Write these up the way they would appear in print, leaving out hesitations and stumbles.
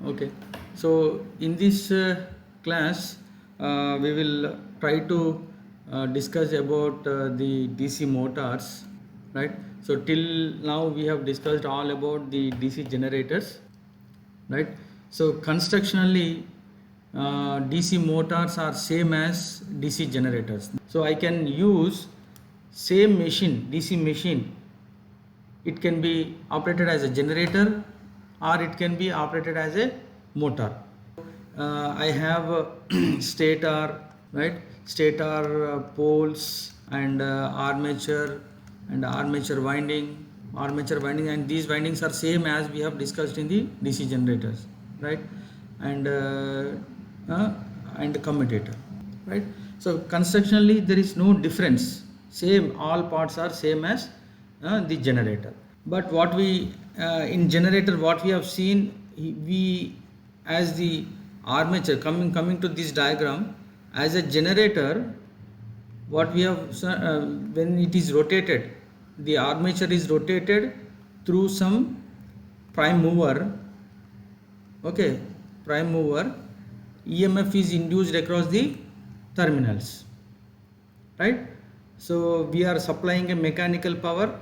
Okay, so in this class, we will try to discuss about the DC motors, right? So till now we have discussed all about the DC generators, right? So constructionally, DC motors are same as DC generators. So I can use same machine, DC machine. It can be operated as a generator or it can be operated as a motor. I have stator, right? Stator poles and armature winding, and these windings are same as we have discussed in the DC generators, right? And uh, and commutator, right? So constructionally there is no difference. Same, all parts are same as the generator. But what we in generator, what we have seen, we as the armature, coming to this diagram, as a generator, what we have when it is rotated, the armature is rotated through some prime mover. Okay, prime mover, EMF is induced across the terminals, right? So we are supplying a mechanical power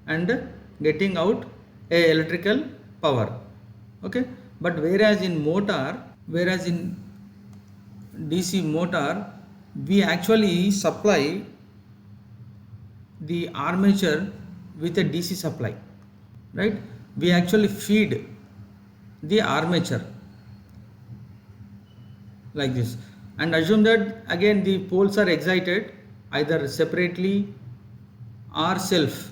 and getting out a electrical power. Okay, but whereas in DC motor, we actually supply the armature with a DC supply, right? We actually feed the armature like this, and assume that again the poles are excited either separately or self,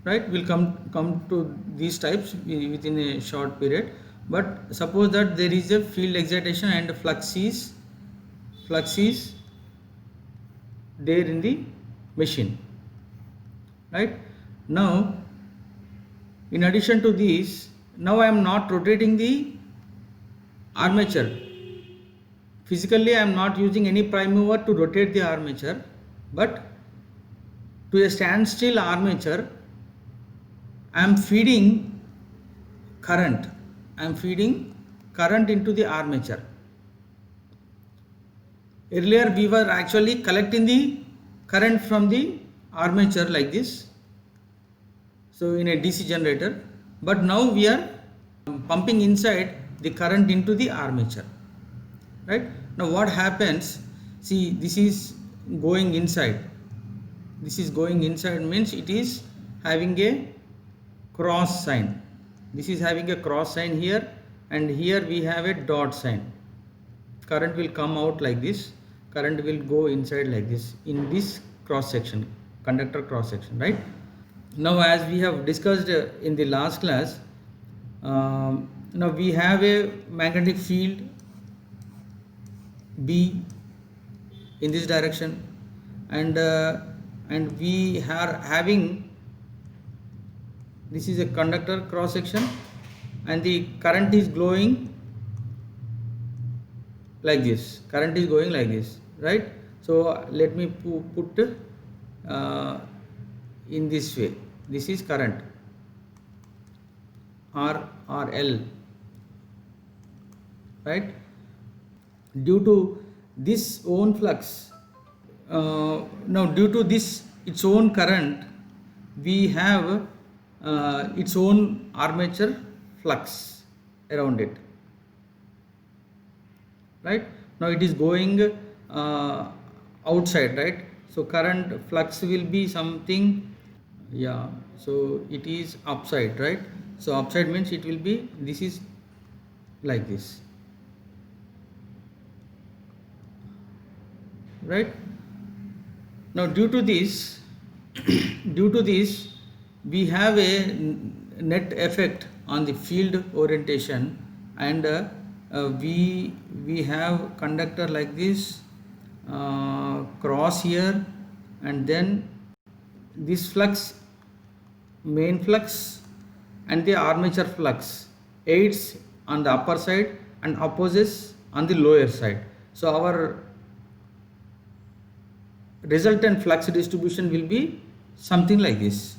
right? We'll come to these types within a short period. But suppose that there is a field excitation and flux is there in the machine, right? Now in addition to this, now I am not rotating the armature. Physically I am not using any prime mover to rotate the armature, but to a standstill armature I am feeding current. Into the armature. Earlier we were actually collecting the current from the armature like this, so in a DC generator, but now we are pumping inside the current into the armature, right? Now what happens, see, this is going inside means it is having a cross sign. This is having a cross sign here, and here we have a dot sign. Current will come out like this, current will go inside like this in this cross section, conductor cross section, right? Now as we have discussed in the last class, now we have a magnetic field B in this direction, and we are having, this is a conductor cross section, and the current is going like this, going like this, right? So let me put in this way. This is current RL, right? Due to this own flux, now due to this its own current, we have its own armature flux around it, right? Now it is going outside, right? So current flux will be something, yeah, so it is upside, right? So upside means it will be, this is like this, right? Now due to this we have a net effect on the field orientation, and we have conductor like this, cross here, and then this flux, main flux, and the armature flux aids on the upper side and opposes on the lower side. So our resultant flux distribution will be something like this.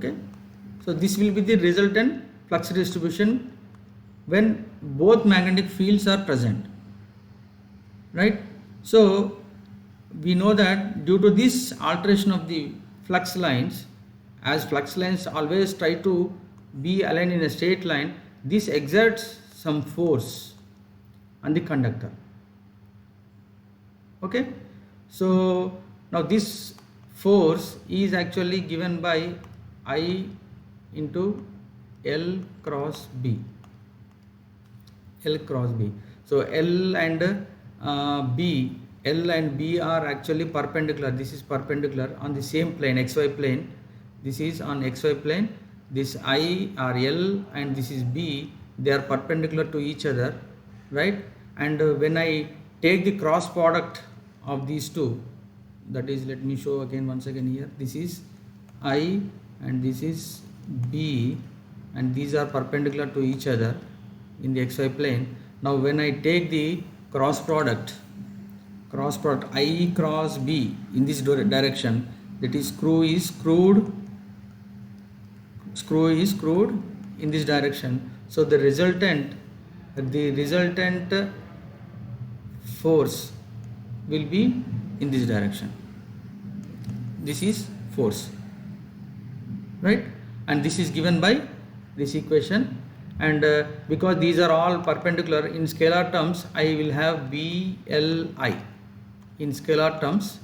Okay, so this will be the resultant flux distribution when both magnetic fields are present, right? So we know that due to this alteration of the flux lines, as flux lines always try to be aligned in a straight line, this exerts some force on the conductor. Okay, so now this force is actually given by I into L cross B. L cross B. So L and B are actually perpendicular. This is perpendicular on the same plane, XY plane. This is on XY plane. This I or L and this is B. They are perpendicular to each other, right? And when I take the cross product of these two, that is, let me show again once again here. This is I and this is B, and these are perpendicular to each other in the XY plane. Now when I take the cross product I cross B in this direction, that is screw is screwed in this direction. So the resultant force will be in this direction. This is force, right? And this is given by this equation. And because these are all perpendicular, in scalar terms I will have BLI in scalar terms.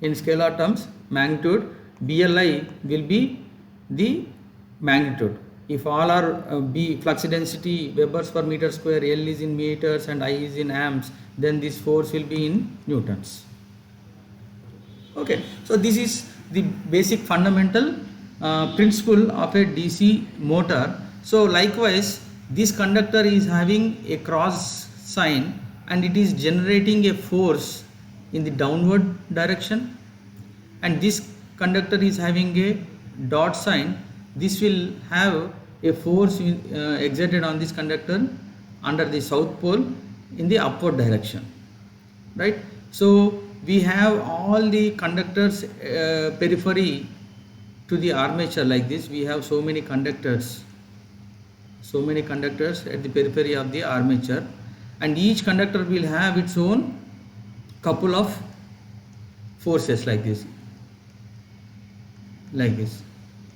In scalar terms, magnitude BLI will be the magnitude. If all are B flux density Webers per meter square, L is in meters and I is in amps, then this force will be in newtons. Okay, so this is the basic fundamental principle of a DC motor. So likewise, this conductor is having a cross sign and it is generating a force in the downward direction, and this conductor is having a dot sign. This will have a force exerted on this conductor under the south pole in the upward direction, right? So we have all the conductors periphery to the armature like this. We have so many conductors at the periphery of the armature, and each conductor will have its own couple of forces like this,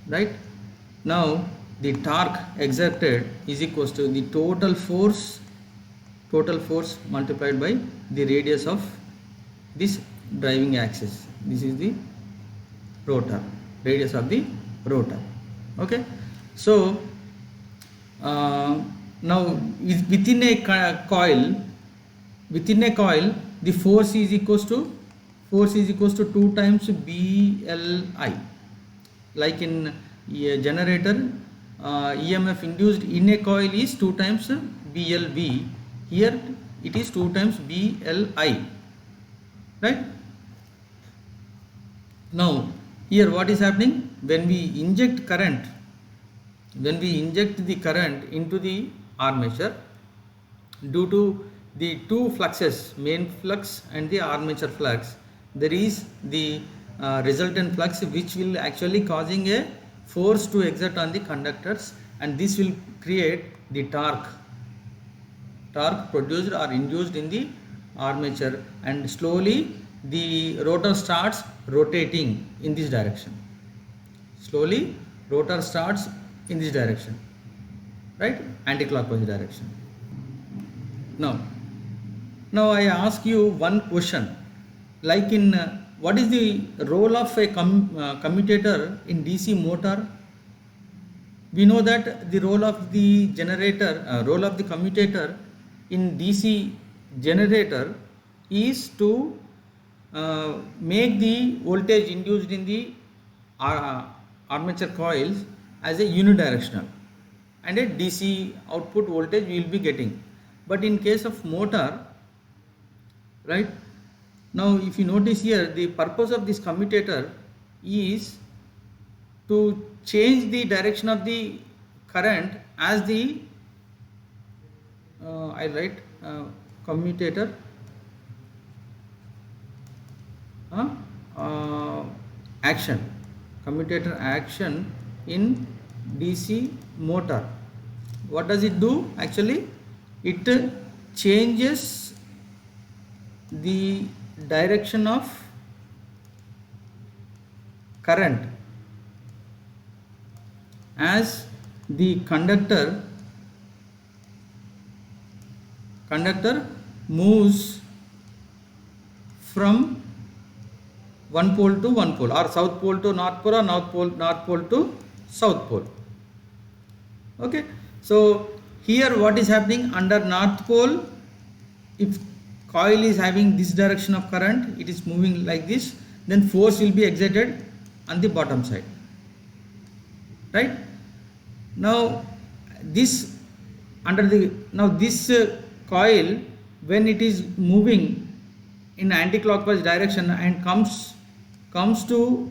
right? Now the torque exerted is equals to the total force multiplied by the radius of this driving axis. This is the rotor, radius of the rotor. Okay, so now within a coil, the force is equals to 2 times BLI. Like in a generator, EMF induced in a coil is 2 times BLV. Here it is 2 times BLI, right? Now here what is happening? When we inject the current into the armature, due to the two fluxes, main flux and the armature flux, there is the resultant flux which will actually causing a force to exert on the conductors, and this will create the torque produced or induced in the armature, and slowly the rotor starts rotating in this direction. Slowly rotor starts in this direction, right? Anti-clockwise direction. Now I ask you one question, like in what is the role of a commutator in DC motor? We know that the role of the commutator in DC generator is to make the voltage induced in the armature coils as a unidirectional, and a DC output voltage we will be getting. But in case of motor, right, now if you notice here, the purpose of this commutator is to change the direction of the current as the I write commutator uh, action, commutator action in DC motor. What does it do? Actually it changes the direction of current as the conductor moves from one pole to one pole, or south pole to north pole, or north pole to south pole. Okay, so here what is happening under north pole, if coil is having this direction of current, it is moving like this, then force will be exerted on the bottom side, right? Now this coil, when it is moving in anti-clockwise direction and comes to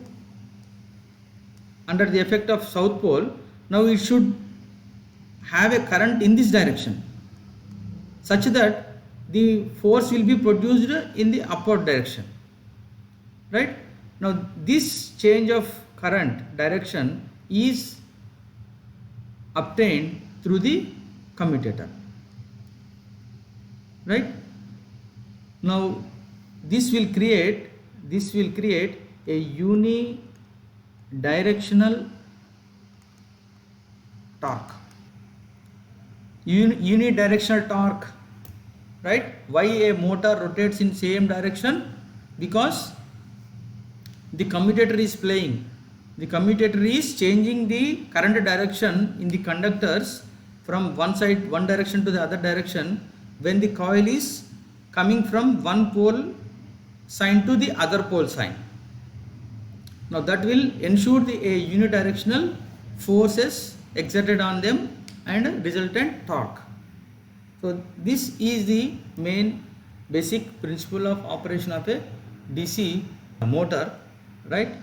under the effect of south pole, now it should have a current in this direction such that the force will be produced in the upward direction, right? Now this change of current direction is obtained through the commutator, right? Now this will create a unidirectional torque. Unidirectional torque, right? Why a motor rotates in same direction? Because the commutator is playing. The commutator is changing the current direction in the conductors from one direction to the other direction when the coil is coming from one pole sign to the other pole sign. Now that will ensure a unidirectional forces exerted on them and resultant torque. So this is the main basic principle of operation of a DC motor, right?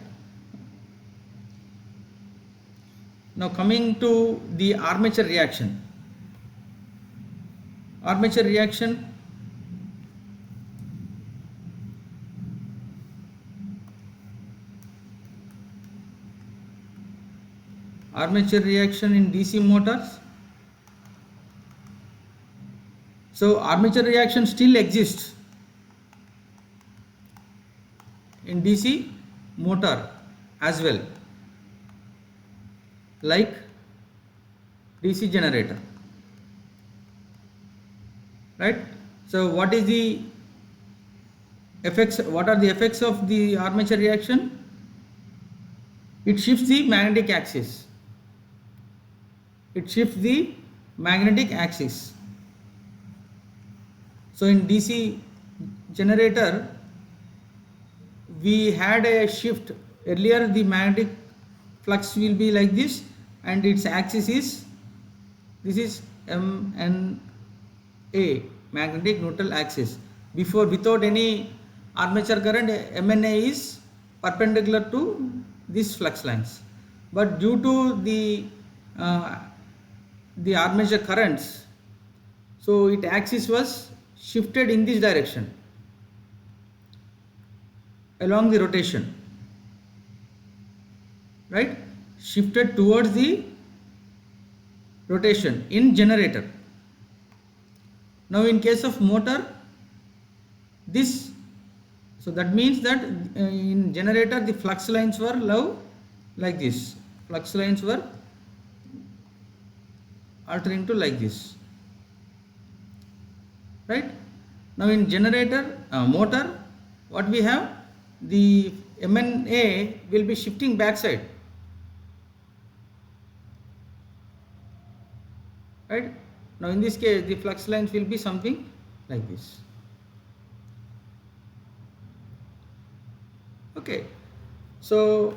Now coming to the armature reaction. Armature reaction, in DC motors. So armature reaction still exists in DC motor as well, like DC generator, right? So what are the effects of the armature reaction? It shifts the magnetic axis. So in DC generator we had a shift. Earlier the magnetic flux will be like this and its axis is MNA, magnetic neutral axis. Before, without any armature current, MNA is perpendicular to these flux lines, but due to the armature currents, so its axis was shifted in this direction along the rotation, right? Shifted towards the rotation in generator. Now in case of motor, so that means that in generator the flux lines were like this. Flux lines were altering to like this, right? Now in generator motor, what we have, the MNA will be shifting backside, right? Now in this case the flux lines will be something like this. Okay, so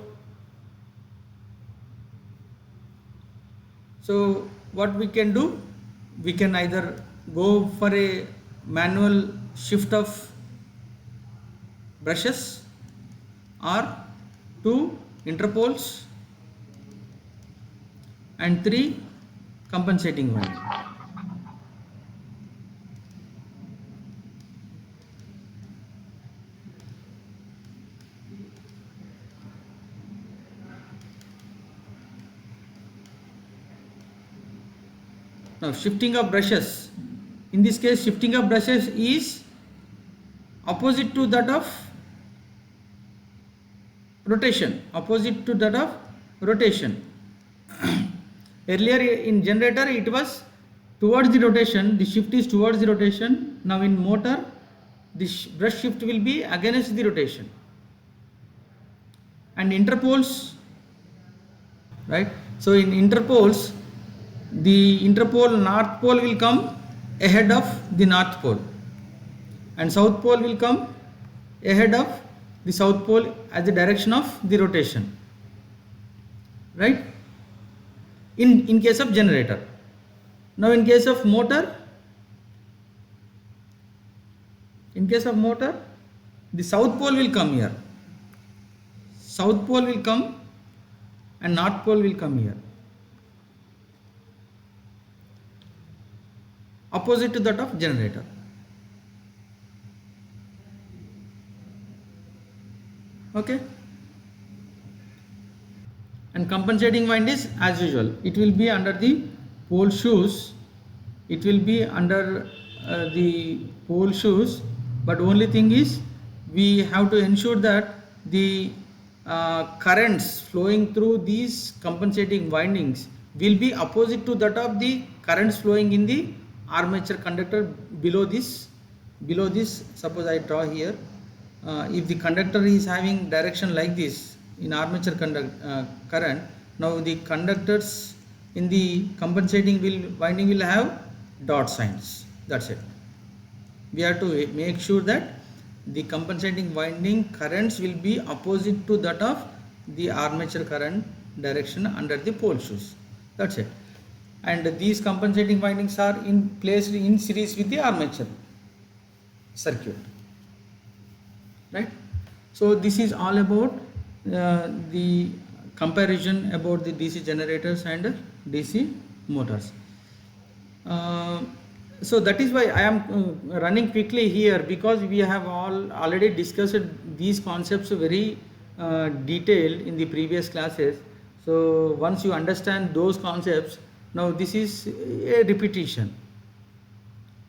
what we can do, we can either go for a manual shift of brushes or 2 interpoles and 3 compensating windings. Now shifting of brushes. In this case, shifting of brushes is opposite to that of rotation. Opposite to that of rotation. Earlier in generator it was towards the rotation. The shift is towards the rotation. Now in motor, the brush shift will be against the rotation. And interpoles, right? So in interpoles, the interpole north pole will come ahead of the north pole, and south pole will come ahead of the south pole as the direction of the rotation, right? In case of generator. Now in case of motor, the south pole will come here, south pole will come, and north pole will come here, opposite to that of generator. Okay. And compensating wind is as usual. It will be under the pole shoes. It will be under the pole shoes. But only thing is, we have to ensure that the currents flowing through these compensating windings will be opposite to that of the currents flowing in the armature conductor below this. Suppose I draw here. If the conductor is having direction like this in armature current, now the conductors in the compensating winding will have dot signs. That's it. We have to make sure that the compensating winding currents will be opposite to that of the armature current direction under the pole shoes. That's it. And these compensating windings are placed in series with the armature circuit, right? So this is all about the comparison about the DC generators and DC motors. So that is why I am running quickly here, because we have already discussed these concepts very detailed in the previous classes. So once you understand those concepts, now this is a repetition,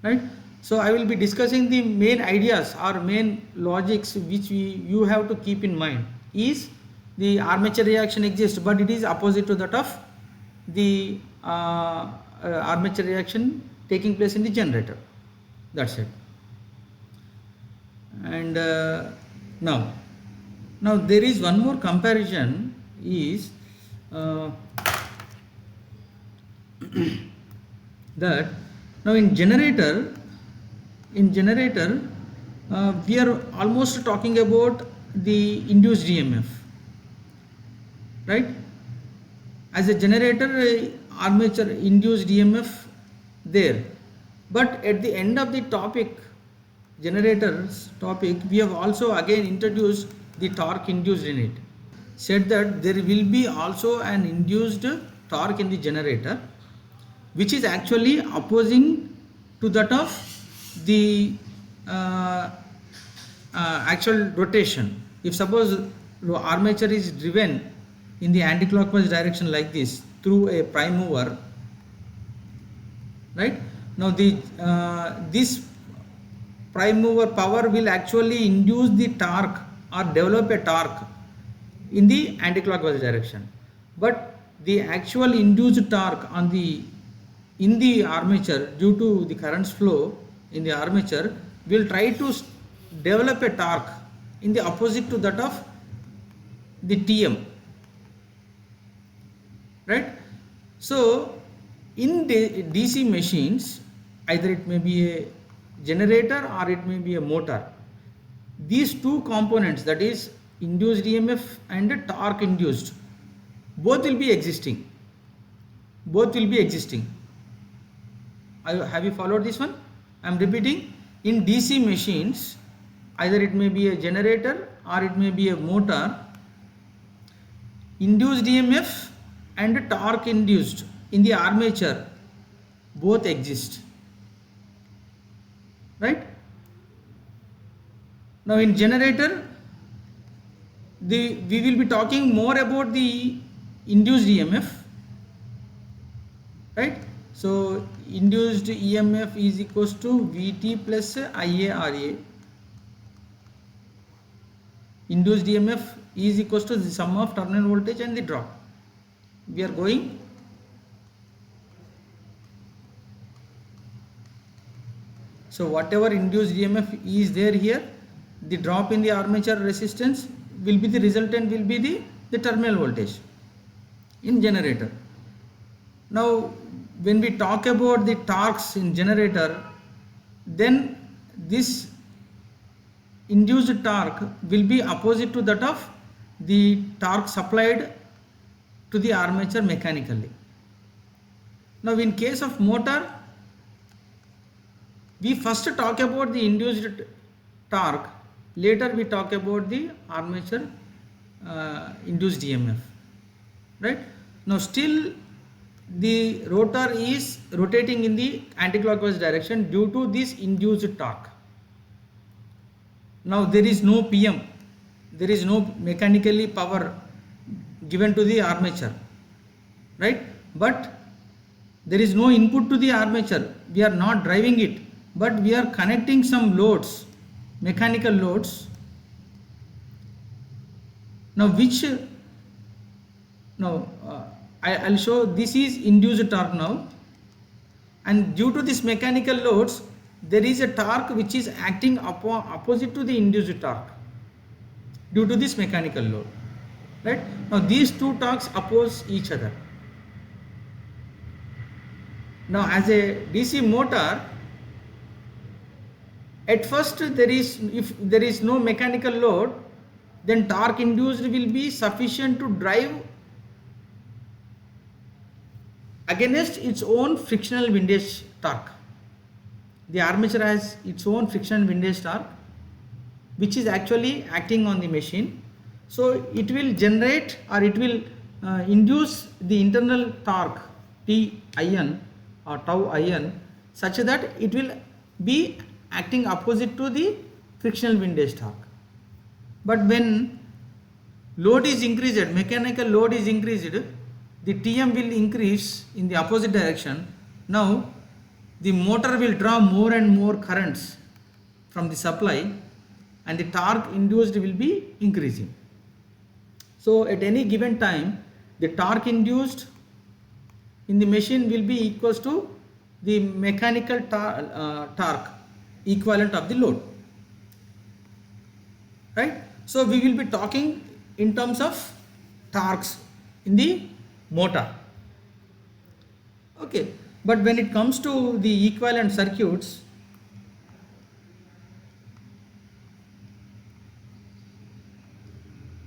right? So I will be discussing the main ideas or main logics which you have to keep in mind. Is the armature reaction exists, but it is opposite to that of the armature reaction taking place in the generator. That's it. And now there is one more comparison is that now in generator we are almost talking about the induced EMF, right? As a generator, armature induced EMF there, but at the end of the topic, generators topic, we have also again introduced the torque induced in it. Said that there will be also an induced torque in the generator, which is actually opposing to that of the actual rotation. If suppose armature is driven in the anti-clockwise direction like this through a prime mover, right? Now this prime mover power will actually induce the torque or develop a torque in the anti-clockwise direction, but the actual induced torque in the armature due to the currents flow in the armature will try to develop a torque in the opposite to that of the TM, right? So in the DC machines, either it may be a generator or it may be a motor, these two components, that is induced EMF and torque induced, both will be existing. Have you followed this one? I am repeating. In DC machines, either it may be a generator or it may be a motor, induced EMF and torque induced in the armature both exist, right? Now in generator, we will be talking more about the induced EMF, right? So induced EMF is equals to Vt plus IaRa. Induced EMF is equals to the sum of terminal voltage and the drop. We are going so whatever induced EMF is there here, the drop in the armature resistance will be the resultant will be the terminal voltage in generator. Now when we talk about the torques in generator, then this induced torque will be opposite to that of the torque supplied to the armature mechanically. Now in case of motor, we first talk about the induced torque, later we talk about the armature induced EMF, right? Now still the rotor is rotating in the anticlockwise direction due to this induced torque. Now there is no PM, there is no mechanically power given to the armature, right? But there is no input to the armature, we are not driving it, but we are connecting some loads, mechanical loads. Now which I'll show this is induced torque now, and due to this mechanical loads there is a torque which is acting opposite to the induced torque due to this mechanical load, right? Now these two torques oppose each other. Now as a DC motor, at first if there is no mechanical load, then torque induced will be sufficient to drive against its own frictional windage torque. The armature has its own frictional windage torque which is actually acting on the machine, so it will generate or it will induce the internal torque T(in) or tau(in) such that it will be acting opposite to the frictional windage torque. But when load is increased, mechanical load is increased, the Tm will increase in the opposite direction. Now the motor will draw more and more currents from the supply and the torque induced will be increasing. So at any given time the torque induced in the machine will be equals to the mechanical torque equivalent of the load, right? So we will be talking in terms of torques in the motor, okay? But when it comes to the equivalent circuits,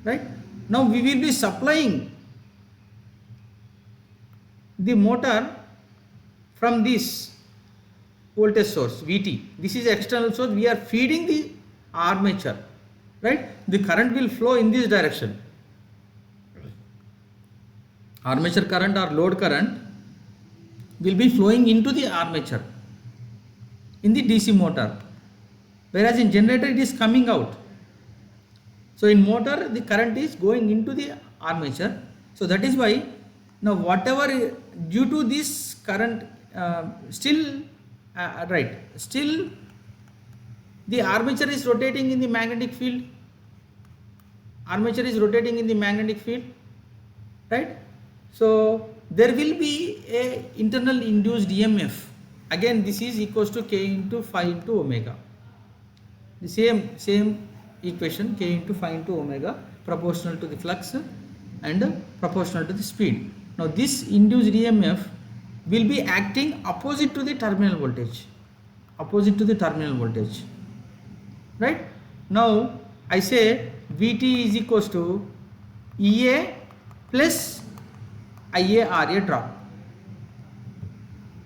right, now we will be supplying the motor from this voltage source Vt. This is external source, we are feeding the armature, right? The current will flow in this direction. Armature current or load current will be flowing into the armature in the DC motor, whereas in generator it is coming out. So in motor the current is going into the armature, so that is why now whatever due to this current still the armature is rotating in the magnetic field, right? So there will be a internal induced EMF, again this is equals to K into phi into omega, the same equation, K into phi into omega, proportional to the flux and proportional to the speed. Now this induced EMF will be acting opposite to the terminal voltage, right? Now I say Vt is equals to Ea plus IaRa drop.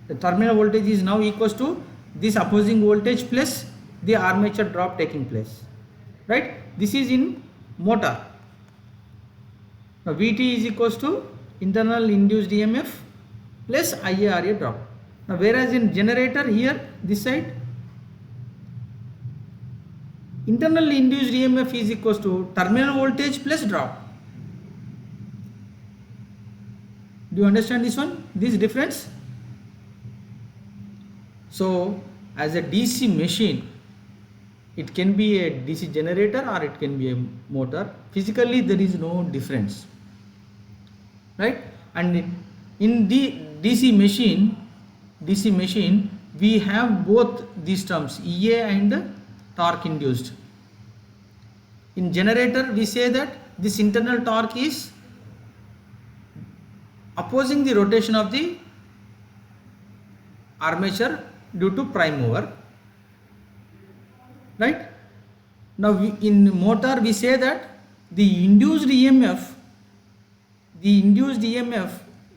The terminal voltage is now equals to this opposing voltage plus the armature drop taking place, right? This is in motor. Now Vt is equals to internal induced EMF plus IaRa drop. Now whereas in generator here this side internal induced EMF is equals to terminal voltage plus drop. Do you understand this one, this difference? So as a DC machine, it can be a DC generator or it can be a motor. Physically there is no difference, right? And in the DC machine we have both these terms, EA and torque induced. In generator we say that this internal torque is opposing the rotation of the armature due to prime mover, right? Now in motor we say that the induced EMF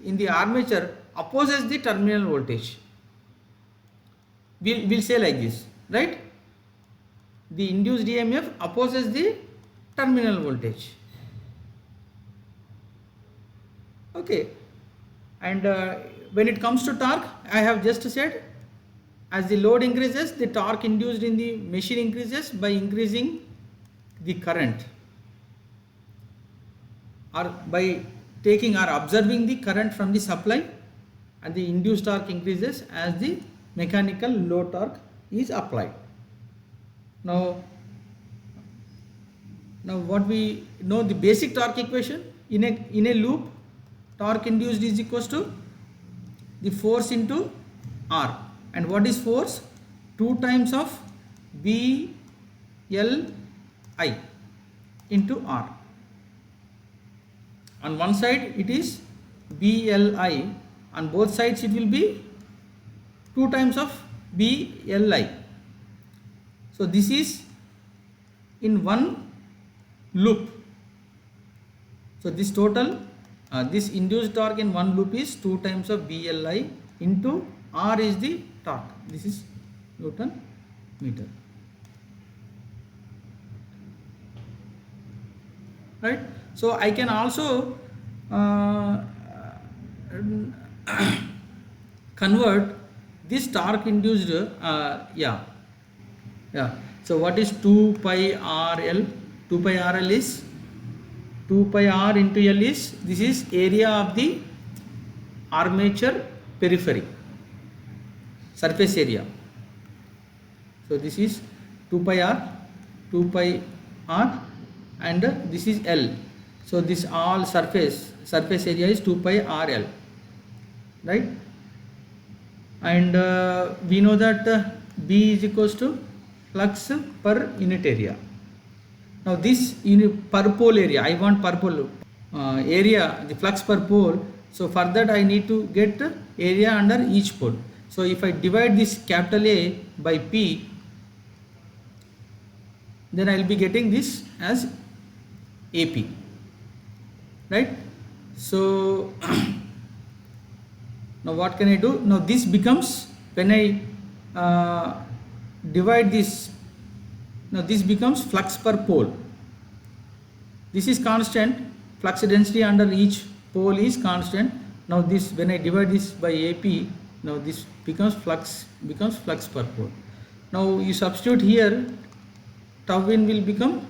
in the armature opposes the terminal voltage. We'll say like this, right? The induced EMF opposes the terminal voltage. Okay. And when it comes to torque, I have just said, as the load increases, the torque induced in the machine increases by increasing the current, or by taking or observing the current from the supply, and the induced torque increases as the mechanical load torque is applied. Now what we know, the basic torque equation in a loop, torque induced is equals to the force into R. And what is force? 2 times of BLI into R. On one side it is BLI, on both sides it will be 2 times of BLI. So this is in one loop. So this total this induced torque in one loop is 2 times of BLI into R is the torque. This is Newton meter, right? So I can also convert this torque induced so what is 2 pi RL? 2 pi RL is 2 pi R into L is, this is area of the armature periphery, surface area. So this is 2 pi R and this is L. So this all surface area is 2 pi RL, right? And we know that B is equals to flux per unit area. Now this per pole area, I want per pole area, the flux per pole. So for that I need to get area under each pole. So if I divide this capital A by P, then I will be getting this as AP, right? So now what can I do? Now this becomes, when I divide this, now this becomes flux per pole. This is constant, flux density under each pole is constant. Now this, when I divide this by AP, now this becomes flux per pole. Now you substitute here, tau in will become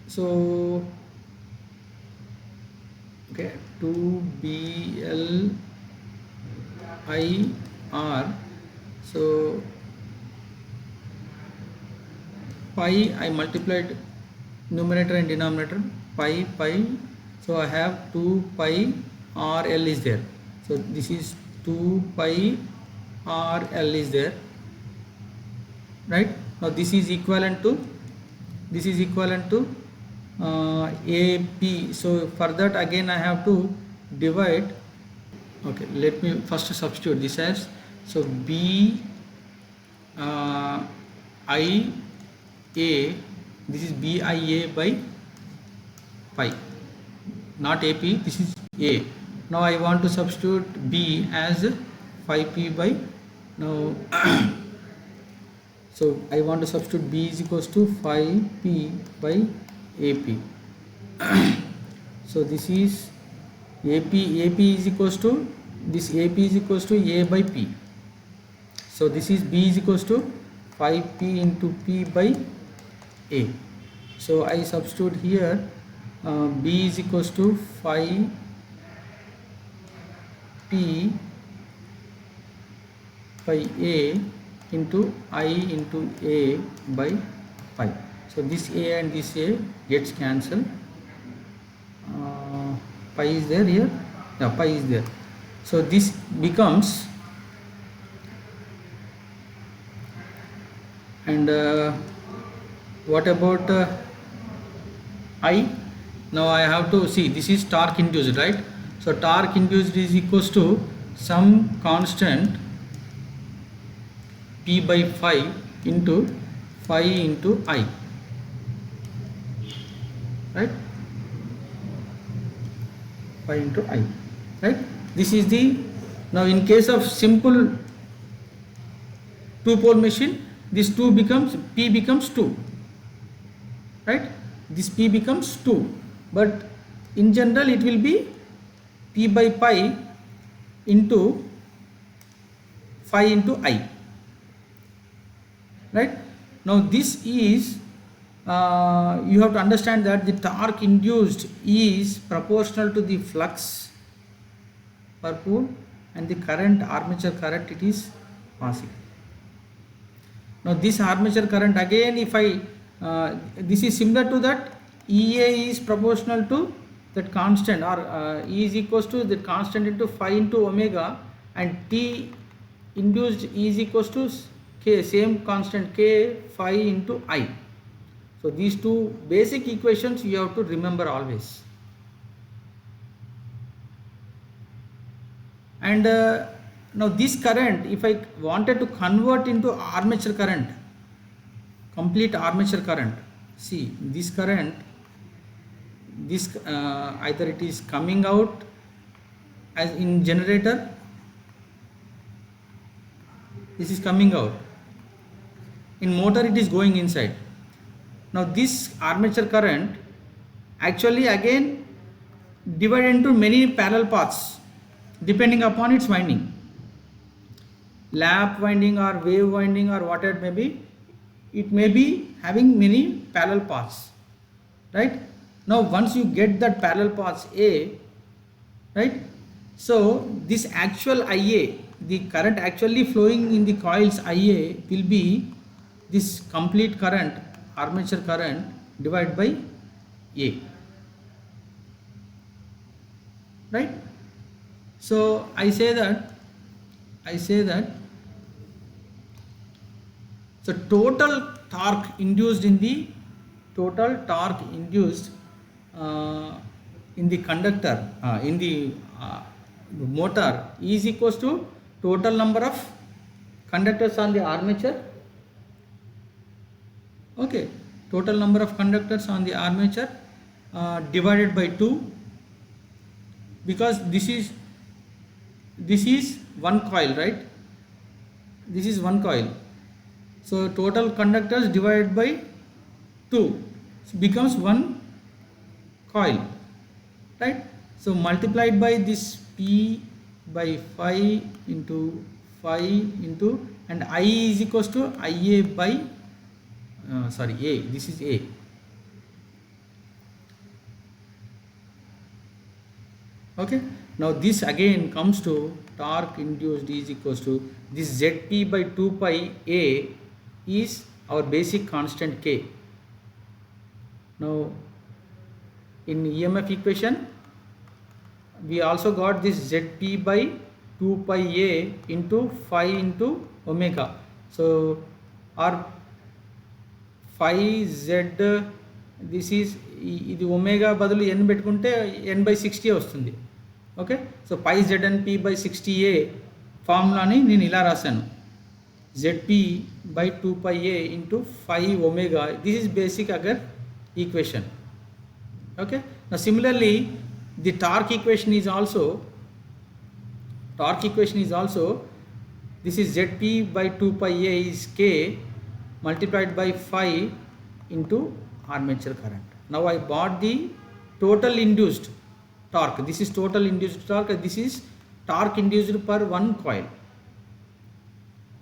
so okay, 2BLIR. So pi, I multiplied numerator and denominator, pi. So I have 2 pi RL is there. So this is 2 pi RL is there, right? Now this is equivalent to AP. So for that again I have to divide. Okay, let me first substitute this as, so B I A, this is BIA by pi, not AP, this is A. Now I want to substitute B as 5P by, now so I want to substitute B is equals to 5P by AP. So this is AP is equals to, this AP is equals to A by P. So this is B is equals to 5P into P by A. So I substitute here B is equals to 5 P by A into I into A by pi. So this A and this A gets cancelled. Pi is there here? Yeah, pi is there. So this becomes, and what about I? Now I have to see, this is torque induced, right? So torque induced is equals to some constant P by phi into phi into I, right? Phi into I, right? This is the, now in case of simple two pole machine, this 2 becomes, P becomes 2, right? This P becomes 2, but in general it will be P by pi into phi into I, right? Now this is, you have to understand that the torque induced is proportional to the flux per pole and the current, armature current, it is passing. Now this armature current, again if I, this is similar to that, EA is proportional to that constant, or E is equals to the constant into phi into omega, and T induced is equals to K, same constant K phi into I. So these two basic equations you have to remember always. And now this current, if I wanted to convert into armature current, complete armature current, see this current, this either it is coming out as in generator, this is coming out, in motor it is going inside. Now this armature current actually again divided into many parallel paths depending upon its winding, lap winding or wave winding or whatever it may be, it may be having many parallel paths, right? Now once you get that parallel paths A, right, so this actual IA, the current actually flowing in the coils IA will be this complete current, armature current, divided by A, right? So I say that so total torque induced in the conductor, in the motor is equals to total number of conductors on the armature, okay, total number of conductors on the armature divided by 2, because this is one coil, right? This is one coil, so total conductors divided by 2 becomes one coil, right? So multiplied by this P by phi into phi into, and I is equals to IA by A, this is A, okay. Now this again comes to torque induced is equals to this Zp by 2 pi A is our basic constant K. Now in EMF equation we also got this Zp by 2 pi A into phi into omega. So our phi Z, this is ఇది omega బదులు n పెట్టుకుంటే n by 60 వస్తుంది, okay. So పై ZNP by 60A ఫార్ములాని నేను ఇలా రాశాను, ZP by 2 pi A into phi omega, this is basic agar equation, okay. Now similarly the torque equation is also this is Zp by 2 pi A is K multiplied by phi into armature current. Now I bought the total induced torque, this is total induced torque, this is torque induced per one coil.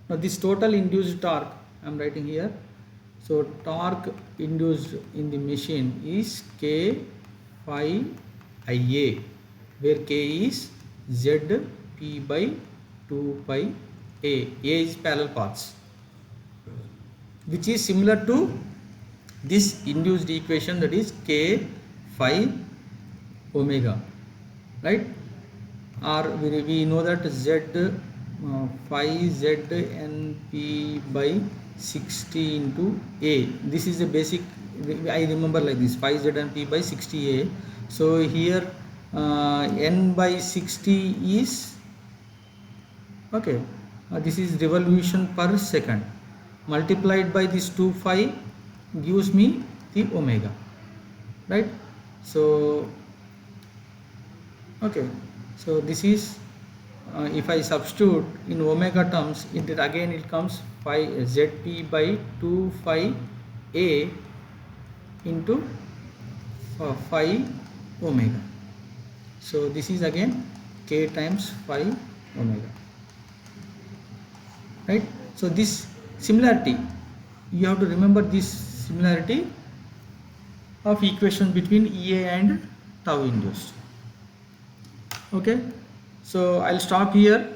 Now this total induced torque I am writing here, so torque induced in the machine is K phi Ia, where K is Z P by 2 pi A. A is parallel paths, which is similar to this induced equation, that is K phi omega, right? Or we know that Z phi Z n P by 60 into A. This is a basic, I remember like this, phi Z n P by 60 A. So here n by 60 is, okay, this is revolution per second, multiplied by this 2 phi gives me the omega, right? So okay, so this is if I substitute in omega terms, it again it comes phi Zp by 2 phi A into phi omega. So this is again K times phi omega, right? So this similarity, you have to remember this similarity of equation between EA and tau induced. Okay, so I'll stop here.